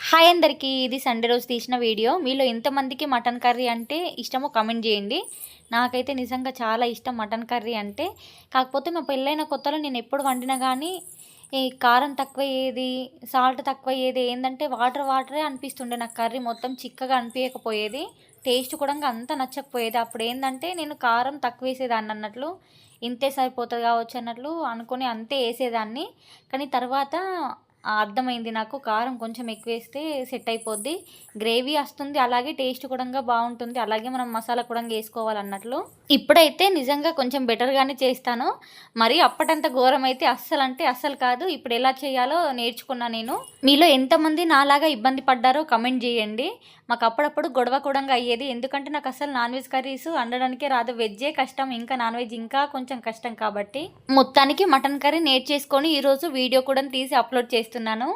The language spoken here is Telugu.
హాయ్ అందరికీ, ఇది సండే రోజు తీసిన వీడియో. మీలో ఎంతమందికి మటన్ కర్రీ అంటే ఇష్టమో కామెంట్ చేయండి. నాకైతే నిజంగా చాలా ఇష్టం మటన్ కర్రీ అంటే. కాకపోతే మా పెళ్ళైన కొత్తలో నేను ఎప్పుడు వండినా కానీ ఈ కారం తక్కువయ్యేది, సాల్ట్ తక్కువయ్యేది, ఏందంటే వాటర్ వాటరే అనిపిస్తుండే నాకు. కర్రీ మొత్తం చిక్కగా అనిపించకపోయేది, టేస్ట్ కూడా అంత నచ్చకపోయేది. అప్పుడు ఏంటంటే నేను కారం తక్కువ వేసేదాన్ని అన్నట్లు, ఇంతే సరిపోతుంది కావచ్చు అన్నట్లు అనుకుని అంతే వేసేదాన్ని. కానీ తర్వాత అర్థమైంది నాకు, కారం కొంచెం ఎక్కువేస్తే సెట్ అయిపోద్ది, గ్రేవీ వస్తుంది, అలాగే టేస్ట్ కూడా బాగుంటుంది, అలాగే మనం మసాలా కూడా వేసుకోవాలన్నట్లు. ఇప్పుడైతే నిజంగా కొంచెం బెటర్గానే చేస్తాను. మరి అప్పటంత ఘోరం అయితే అస్సలు అంటే అస్సలు కాదు. ఇప్పుడు ఎలా చేయాలో నేర్చుకున్నా నేను. మీలో ఎంతమంది నాలాగా ఇబ్బంది పడ్డారో కమెంట్ చేయండి. మాకు అప్పుడప్పుడు గొడవ కూడా అయ్యేది, ఎందుకంటే నాకు అసలు నాన్ వెజ్ కర్రీస్ వండడానికే రాదు. వెజ్జే కష్టం, ఇంకా నాన్ వెజ్ ఇంకా కొంచెం కష్టం. కాబట్టి మొత్తానికి మటన్ కర్రీ నేర్చేసుకొని ఈరోజు వీడియో కూడా తీసి అప్లోడ్ చేస్తున్నాను.